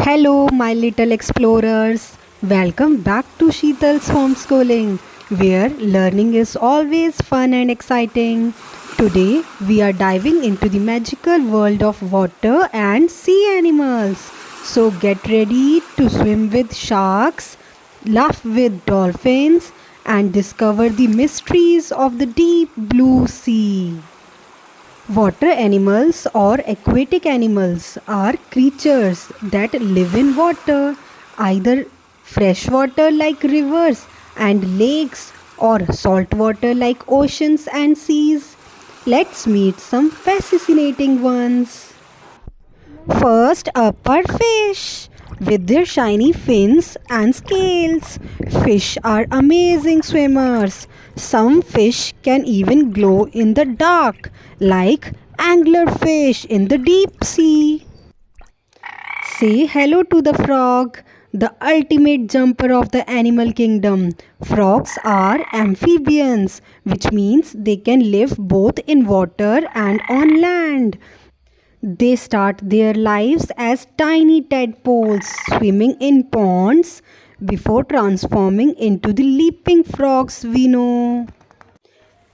Hello, my little explorers. Welcome back to Sheetal's homeschooling, where learning is always fun and exciting. Today, we are diving into the magical world of water and sea animals. So, get ready to swim with sharks, laugh with dolphins, and discover the mysteries of the deep blue sea. Water animals or aquatic animals are creatures that live in water, either freshwater like rivers and lakes or saltwater like oceans and seas. Let's meet some fascinating ones. First up are fish. With their shiny fins and scales, fish are amazing swimmers. Some fish can even glow in the dark, like anglerfish in the deep sea. Say hello to the frog, the ultimate jumper of the animal kingdom. Frogs are amphibians, which means they can live both in water and on land. They start their lives as tiny tadpoles swimming in ponds before transforming into the leaping frogs we know.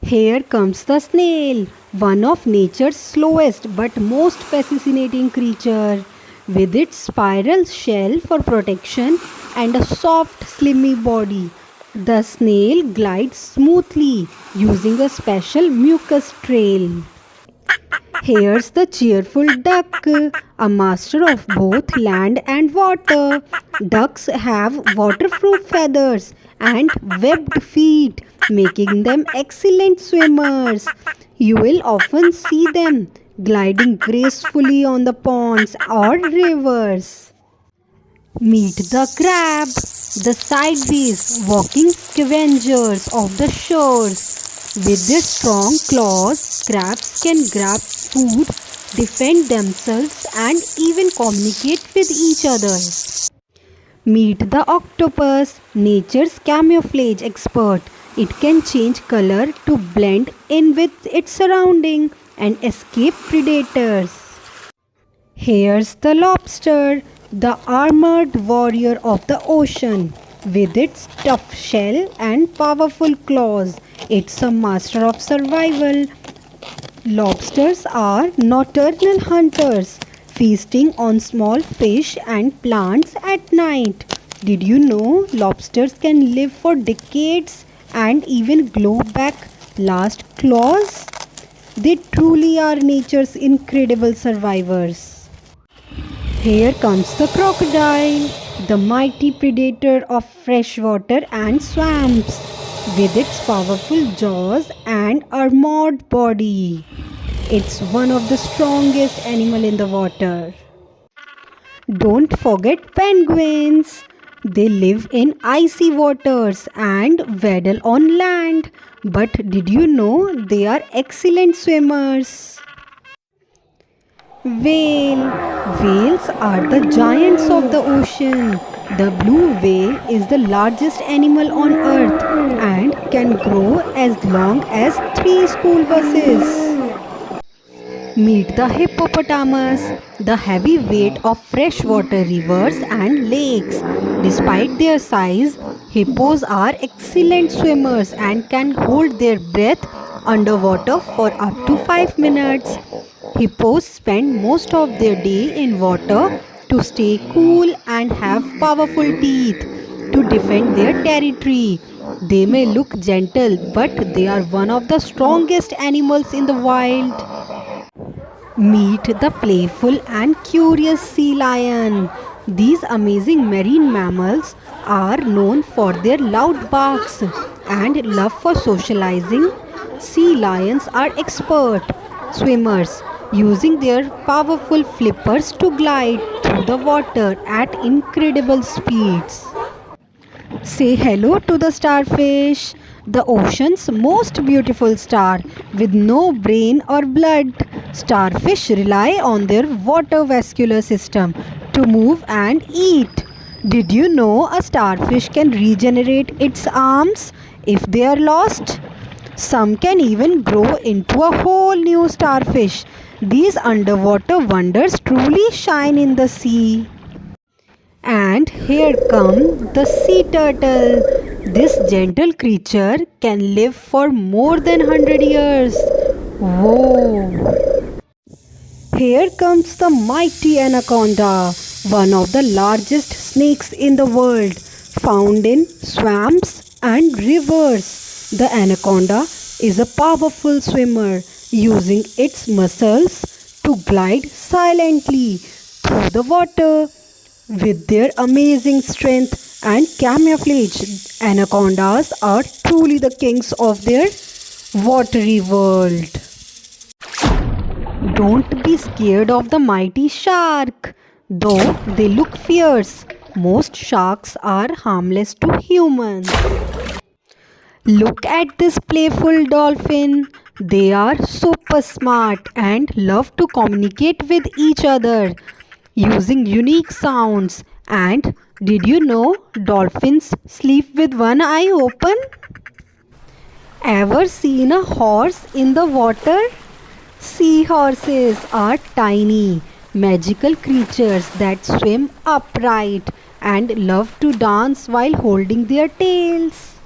Here comes the snail, one of nature's slowest but most fascinating creature. With its spiral shell for protection and a soft, slimy body, the snail glides smoothly using a special mucus trail. Here's the cheerful duck, a master of both land and water. Ducks have waterproof feathers and webbed feet, making them excellent swimmers. You will often see them gliding gracefully on the ponds or rivers. Meet the crab, the sideways walking scavengers of the shores. With their strong claws, crabs can grab food, defend themselves, and even communicate with each other. Meet the octopus, nature's camouflage expert. It can change color to blend in with its surrounding and escape predators. Here's the lobster, the armored warrior of the ocean. With its tough shell and powerful claws, it's a master of survival. Lobsters are nocturnal hunters, feasting on small fish and plants at night. Did you know lobsters can live for decades and even grow back last claws? They truly are nature's incredible survivors. Here comes the crocodile, the mighty predator of freshwater and swamps, with its powerful jaws and armored body. It's one of the strongest animals in the water. Don't forget penguins. They live in icy waters and waddle on land. But did you know they are excellent swimmers? Whale. Whales are the giants of the ocean. The blue whale is the largest animal on earth and can grow as long as 3 school buses. Meet the hippopotamus, the heavy weight of freshwater rivers and lakes. Despite their size, hippos are excellent swimmers and can hold their breath underwater for up to 5 minutes. Hippos spend most of their day in water to stay cool and have powerful teeth to defend their territory. They may look gentle, but they are one of the strongest animals in the wild. Meet the playful and curious sea lion. These amazing marine mammals are known for their loud barks and love for socializing. Sea lions are expert swimmers, using their powerful flippers to glide through the water at incredible speeds. Say hello to the starfish, the ocean's most beautiful star with no brain or blood. Starfish rely on their water vascular system to move and eat. Did you know a starfish can regenerate its arms if they are lost? Some can even grow into a whole new starfish. These underwater wonders truly shine in the sea. And here come the sea turtle. This gentle creature can live for more than 100 years. Whoa! Here comes the mighty anaconda, one of the largest snakes in the world, found in swamps and rivers. The anaconda is a powerful swimmer, using its muscles to glide silently through the water. With their amazing strength and camouflage, anacondas are truly the kings of their watery world. Don't be scared of the mighty shark. Though they look fierce, most sharks are harmless to humans. Look at this playful dolphin. They are super smart and love to communicate with each other using unique sounds. And did you know dolphins sleep with one eye open? Ever seen a horse in the water? Seahorses are tiny, magical creatures that swim upright and love to dance while holding their tails.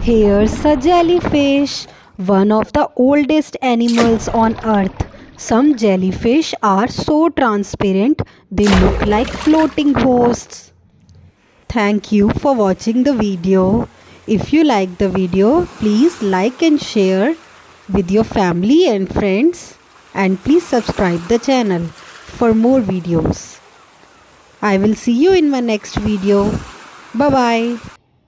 Here's a jellyfish, one of the oldest animals on earth. Some jellyfish are so transparent they look like floating ghosts. Thank you for watching the video. If you like the video, please like and share with your family and friends, and please subscribe the channel for more videos. I will see you in my next video. Bye bye.